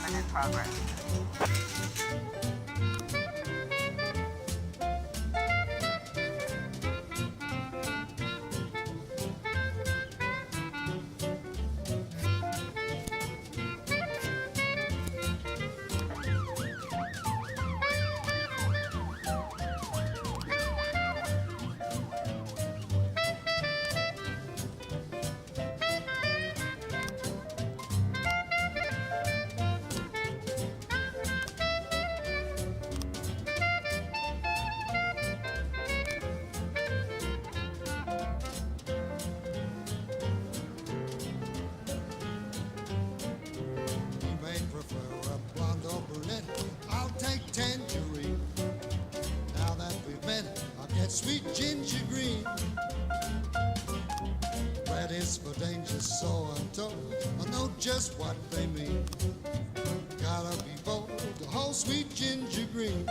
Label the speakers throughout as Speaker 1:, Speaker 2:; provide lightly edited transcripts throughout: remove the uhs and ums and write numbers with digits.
Speaker 1: 11 in progress.
Speaker 2: You may prefer a blonde or brunette. I'll take tangerine. Now that we've met, I'll get sweet ginger green. Red is for danger, so I'm told. I know just what they mean. Gotta be bold, the whole sweet ginger green.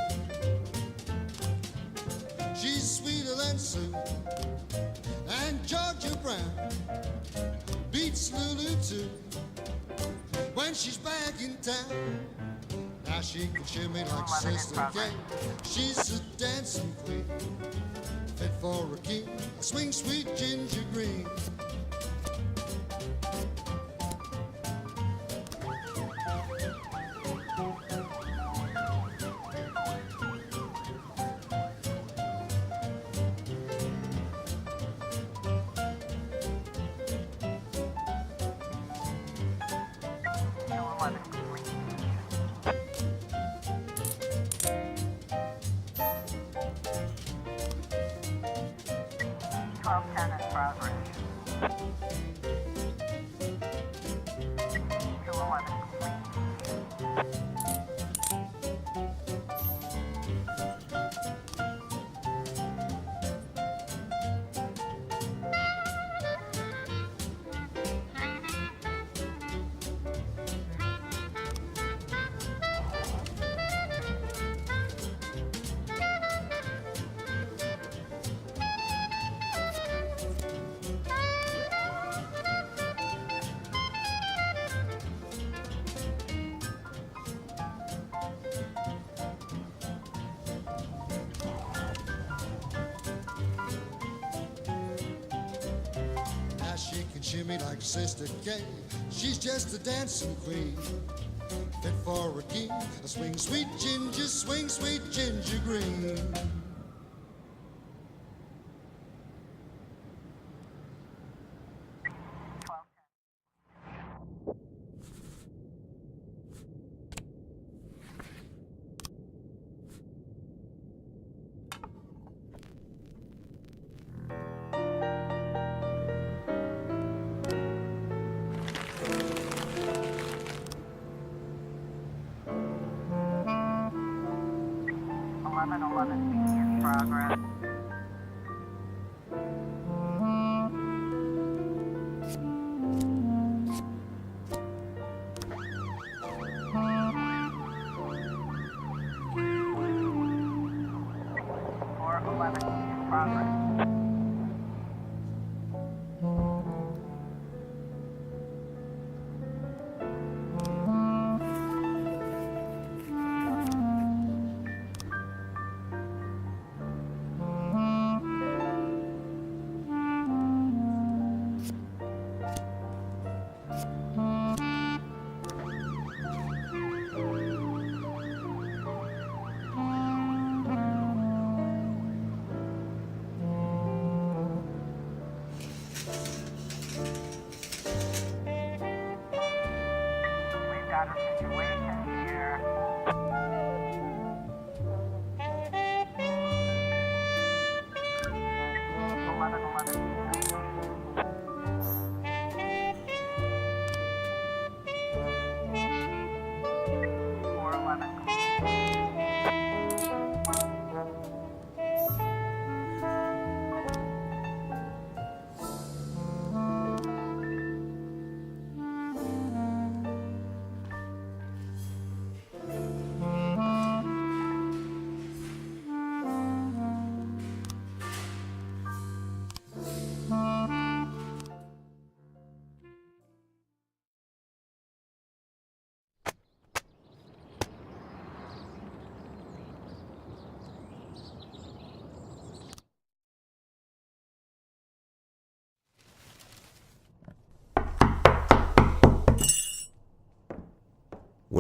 Speaker 2: She's sweeter than Sue and Georgia Brown. Beats Lulu too when she's back in town. Now she can shimmy like Sister Kate. She's a dancing queen, fit for a king. A swing sweet ginger green. Now she can shimmy like Sister Kate. She's just a dancing queen, fit for a king. A swing sweet ginger green.
Speaker 1: In progress. Or 11 in progress.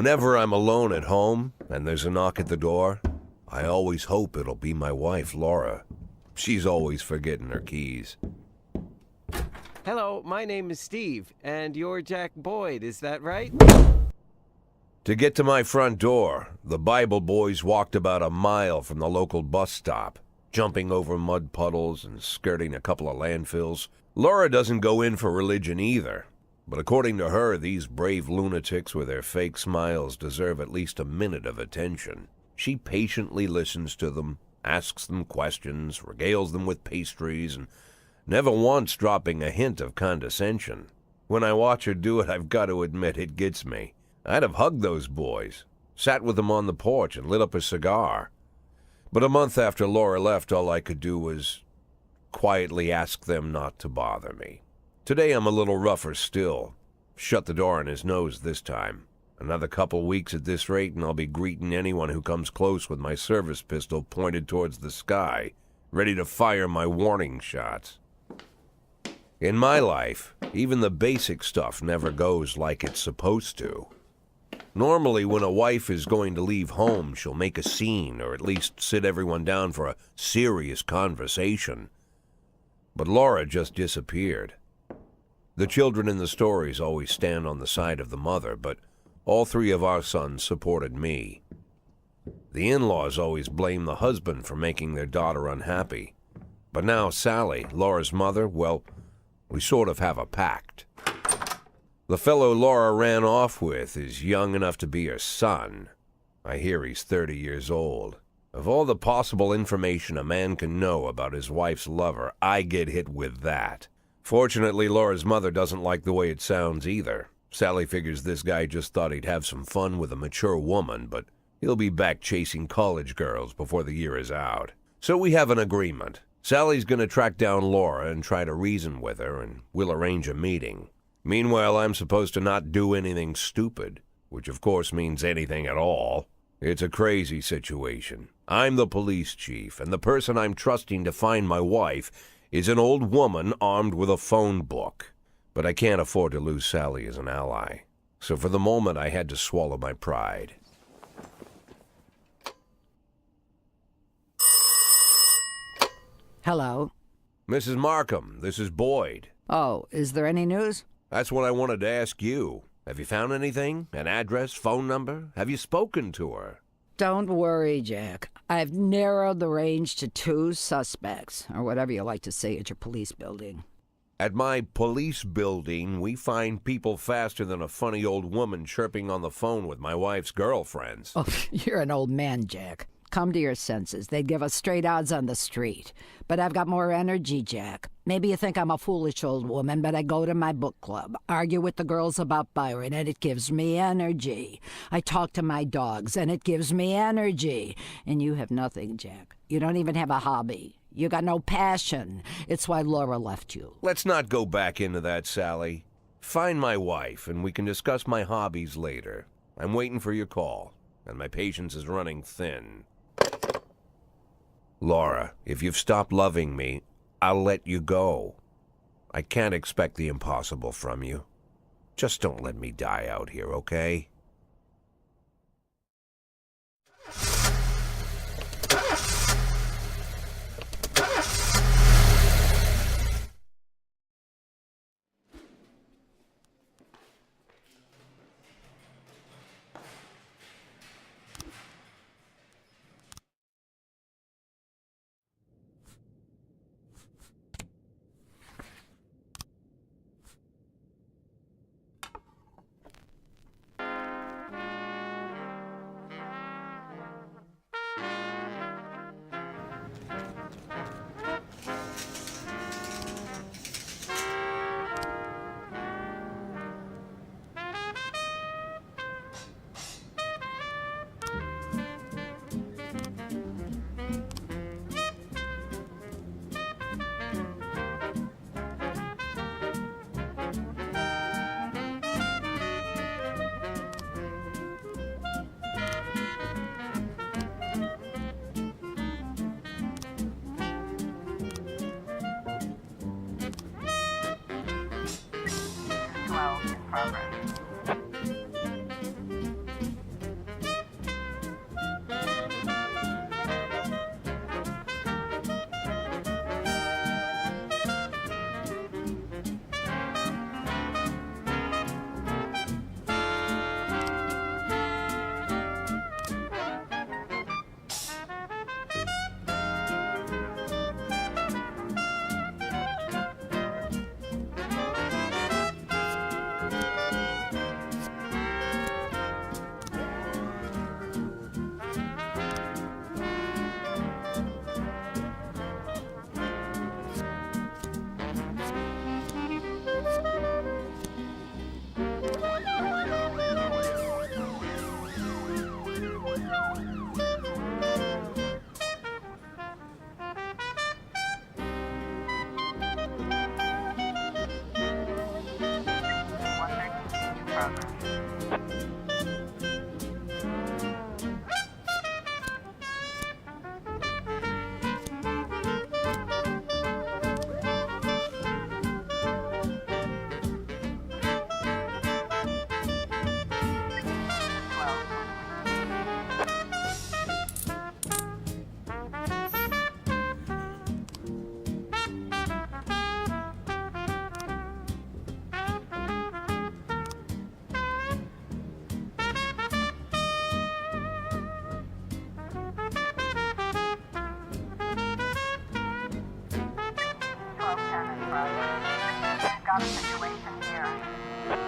Speaker 3: Whenever I'm alone at home and there's a knock at the door, I always hope it'll be my wife, Laura. She's always forgetting her keys.
Speaker 4: Hello, my name is Steve, and you're Jack Boyd, is that right?
Speaker 3: To get to my front door, the Bible boys walked about a mile from the local bus stop, jumping over mud puddles and skirting a couple of landfills. Laura doesn't go in for religion either, but according to her, these brave lunatics with their fake smiles deserve at least a minute of attention. She patiently listens to them, asks them questions, regales them with pastries, and never once dropping a hint of condescension. When I watch her do it, I've got to admit it gets me. I'd have hugged those boys, sat with them on the porch, and lit up a cigar. But a month after Laura left, all I could do was quietly ask them not to bother me. Today I'm a little rougher still. Shut the door on his nose this time. Another couple weeks at this rate, and I'll be greeting anyone who comes close with my service pistol pointed towards the sky, ready to fire my warning shots. In my life, even the basic stuff never goes like it's supposed to. Normally, when a wife is going to leave home, she'll make a scene, or at least sit everyone down for a serious conversation. But Laura just disappeared. The children in the stories always stand on the side of the mother, but all three of our sons supported me. The in-laws always blame the husband for making their daughter unhappy. But now Sally, Laura's mother, well, we sort of have a pact. The fellow Laura ran off with is young enough to be her son. I hear he's 30 years old. Of all the possible information a man can know about his wife's lover, I get hit with that. Fortunately, Laura's mother doesn't like the way it sounds either. Sally figures this guy just thought he'd have some fun with a mature woman, but he'll be back chasing college girls before the year is out. So we have an agreement. Sally's going to track down Laura and try to reason with her, and we'll arrange a meeting. Meanwhile, I'm supposed to not do anything stupid, which of course means anything at all. It's a crazy situation. I'm the police chief, and the person I'm trusting to find my wife is an old woman armed with a phone book. But I can't afford to lose Sally as an ally. So for the moment, I had to swallow my pride.
Speaker 5: Hello.
Speaker 3: Mrs. Markham, this is Boyd.
Speaker 5: Oh, is there any news?
Speaker 3: That's what I wanted to ask you. Have you found anything? An address, phone number? Have you spoken to her?
Speaker 5: Don't worry, Jack. I've narrowed the range to 2 suspects, or whatever you like to say at your police building.
Speaker 3: At my police building, we find people faster than a funny old woman chirping on the phone with my wife's girlfriends.
Speaker 5: Oh, you're an old man, Jack. Come to your senses. They'd give us straight odds on the street. But I've got more energy, Jack. Maybe you think I'm a foolish old woman, but I go to my book club, argue with the girls about Byron, and it gives me energy. I talk to my dogs, and it gives me energy. And you have nothing, Jack. You don't even have a hobby. You got no passion. It's why Laura left you.
Speaker 3: Let's not go back into that, Sally. Find my wife, and we can discuss my hobbies later. I'm waiting for your call, and my patience is running thin. Laura, if you've stopped loving me, I'll let you go. I can't expect the impossible from you. Just don't let me die out here, okay?
Speaker 1: got a situation here. 113, please.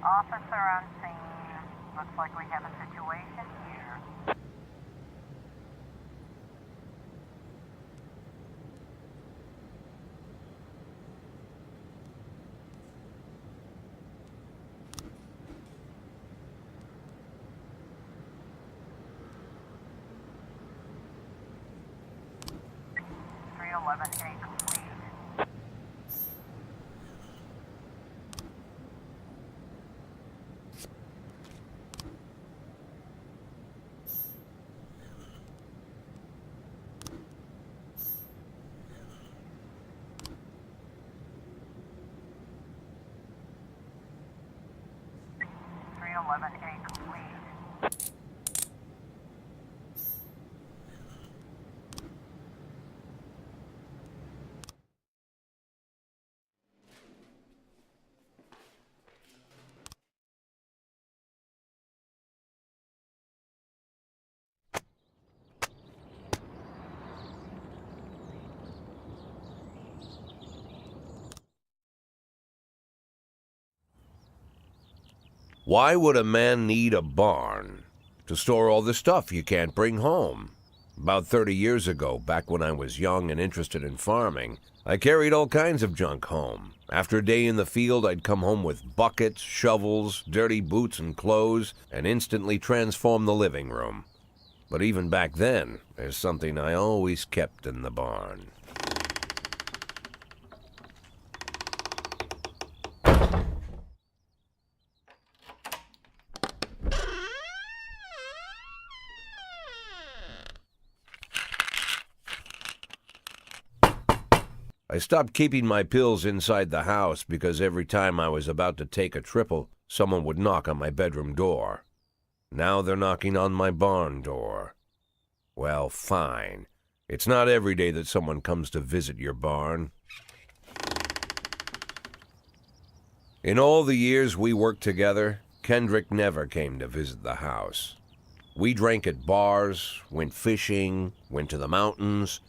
Speaker 1: Officer on scene. Looks like we have a situation here. A complete. A complete.
Speaker 3: Why would a man need a barn? To store all the stuff you can't bring home. About 30 years ago, back when I was young and interested in farming, I carried all kinds of junk home. After a day in the field, I'd come home with buckets, shovels, dirty boots and clothes, and instantly transform the living room. But even back then, there's something I always kept in the barn. I stopped keeping my pills inside the house because every time I was about to take a triple, someone would knock on my bedroom door. Now they're knocking on my barn door. Well, fine. It's not every day that someone comes to visit your barn. In all the years we worked together, Kendrick never came to visit the house. We drank at bars, went fishing, went to the mountains,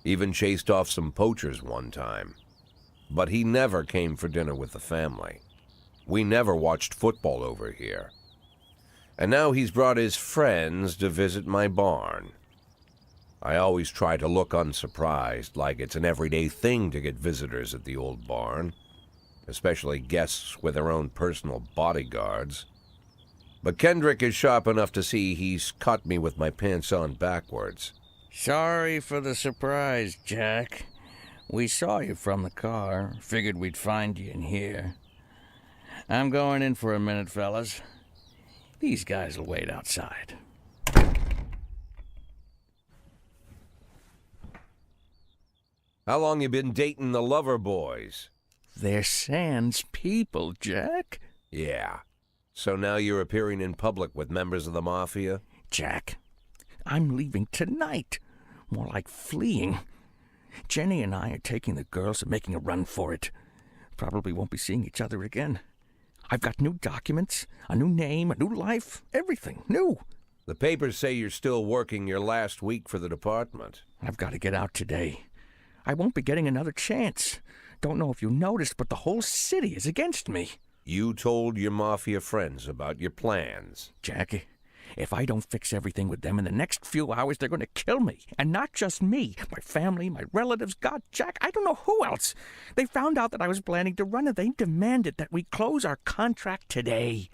Speaker 3: even chased off some poachers one time. But he never came for dinner with the family. We never watched football over here. And now he's brought his friends to visit my barn. I always try to look unsurprised, like it's an everyday thing to get visitors at the old barn, especially guests with their own personal bodyguards. But Kendrick is sharp enough to see he's caught me with my pants on backwards.
Speaker 6: Sorry for the surprise, Jack. We saw you from the car. Figured we'd find you in here. I'm going in for a minute, fellas. These guys will wait outside.
Speaker 3: How long you been dating the Lover Boys?
Speaker 6: They're Sans people, Jack.
Speaker 3: Yeah. So now you're appearing in public with members of the Mafia?
Speaker 6: Jack, I'm leaving tonight. More like fleeing. Jenny and I are taking the girls and making a run for it. Probably won't be seeing each other again. I've got new documents, a new name, a new life, everything new.
Speaker 3: The papers say you're still working your last week for the department.
Speaker 6: I've got to get out today. I won't be getting another chance. Don't know if you noticed, but the whole city is against me.
Speaker 3: You told your Mafia friends about your plans.
Speaker 6: Jackie, if I don't fix everything with them in the next few hours, they're going to kill me. And not just me. My family, my relatives, God, Jack, I don't know who else. They found out that I was planning to run, and they demanded that we close our contract today.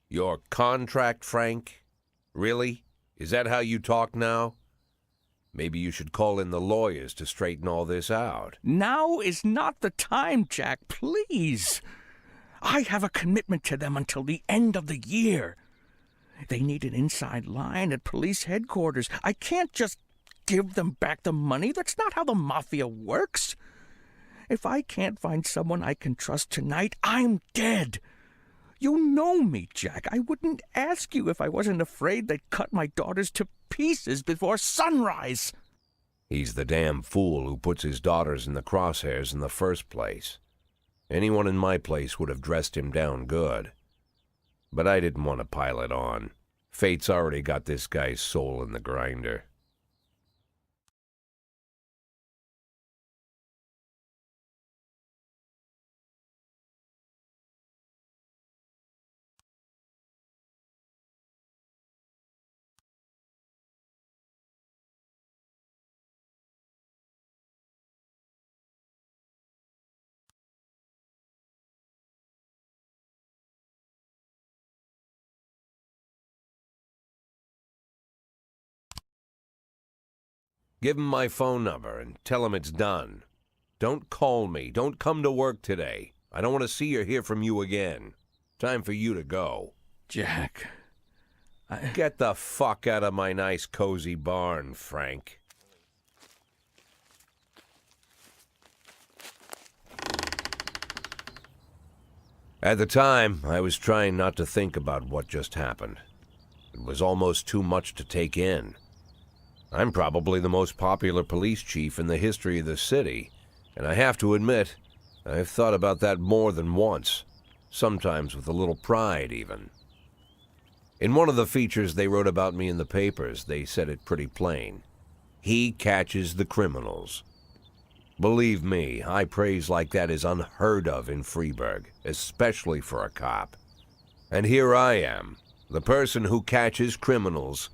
Speaker 3: Your contract, Frank? Really? Is that how you talk now? Maybe you should call in the lawyers to straighten all this out.
Speaker 6: Now is not the time, Jack, please. I have a commitment to them until the end of the year. They need an inside line at police headquarters. I can't just give them back the money. That's not how the Mafia works. If I can't find someone I can trust tonight, I'm dead. You know me, Jack. I wouldn't ask you if I wasn't afraid they'd cut my daughters to pieces before sunrise.
Speaker 3: He's the damn fool who puts his daughters in the crosshairs in the first place. Anyone in my place would have dressed him down good. But I didn't want to pile it on. Fate's already got this guy's soul in the grinder. Give him my phone number and tell him it's done. Don't call me. Don't come to work today. I don't want to see or hear from you again. Time for you to go.
Speaker 6: Jack,
Speaker 3: Get the fuck out of my nice cozy barn, Frank. At the time, I was trying not to think about what just happened. It was almost too much to take in. I'm probably the most popular police chief in the history of the city, and I have to admit, I've thought about that more than once, sometimes with a little pride even. In one of the features they wrote about me in the papers, they said it pretty plain. He catches the criminals. Believe me, high praise like that is unheard of in Freeburg, especially for a cop. And here I am, the person who catches criminals,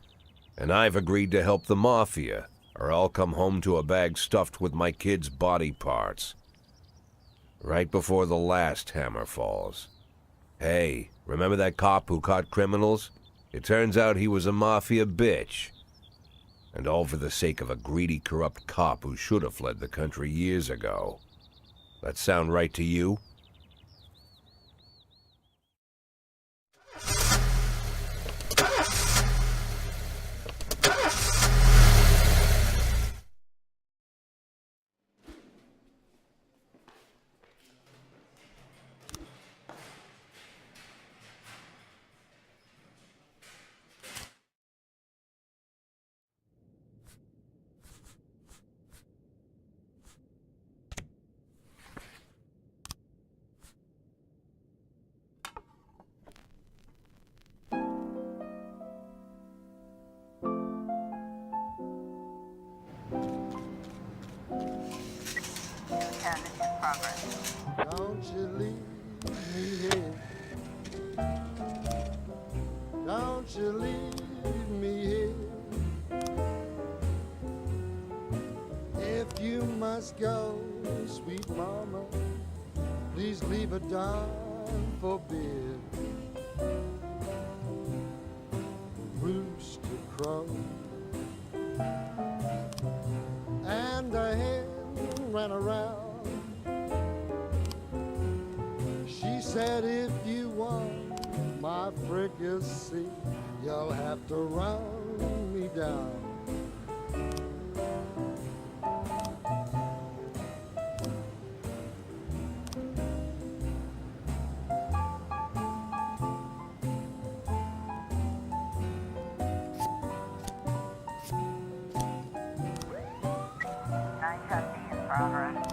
Speaker 3: and I've agreed to help the Mafia, or I'll come home to a bag stuffed with my kids' body parts. Right before the last hammer falls. Hey, remember that cop who caught criminals? It turns out he was a Mafia bitch. And all for the sake of a greedy, corrupt cop who should have fled the country years ago. That sound right to you?
Speaker 1: progress.
Speaker 2: Don't you leave me here. Don't you leave me here. If you must go, sweet mama, please leave a dime for beer. Rooster crow and a hen ran around. She said, if you want my fricassee, you'll have to run me down.
Speaker 1: In progress.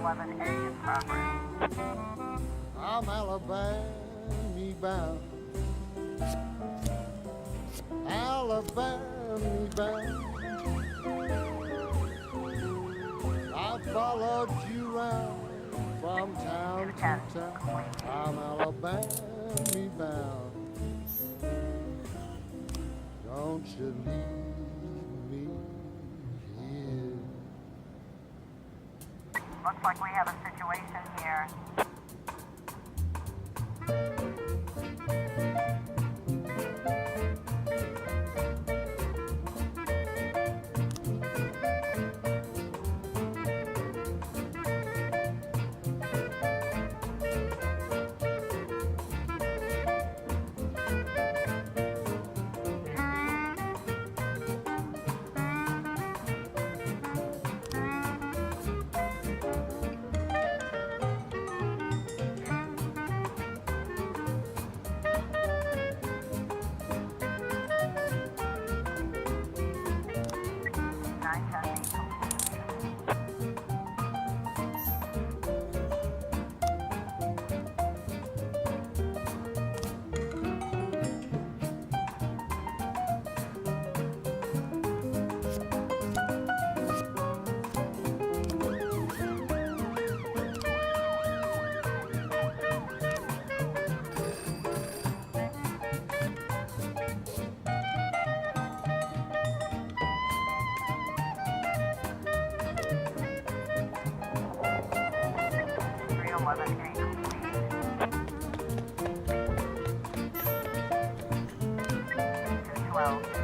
Speaker 1: A in progress.
Speaker 2: I'm Alabama bound. Alabama bound. I followed you round from town to town. I'm Alabama bound. Don't you leave me here.
Speaker 1: Looks like we have a situation here.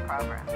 Speaker 1: Progress.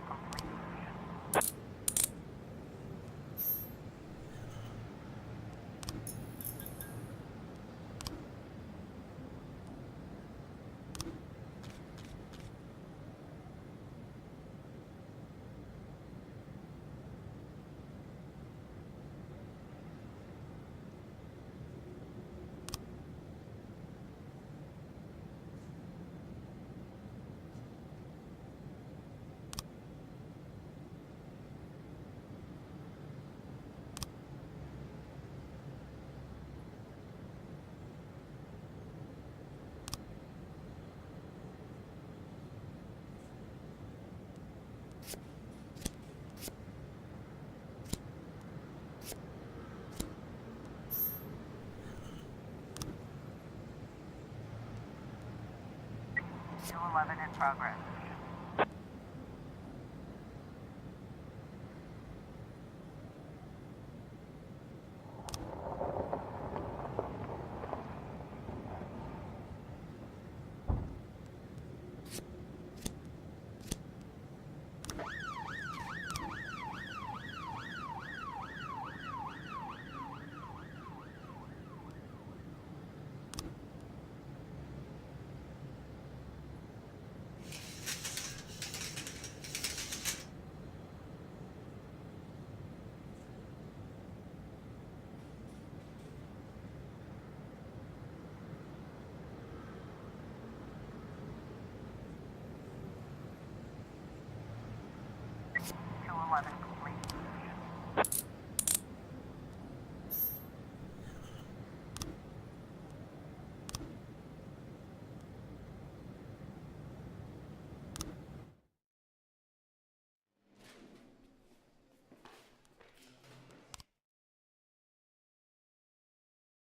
Speaker 1: Complete. 211 in progress. Two 11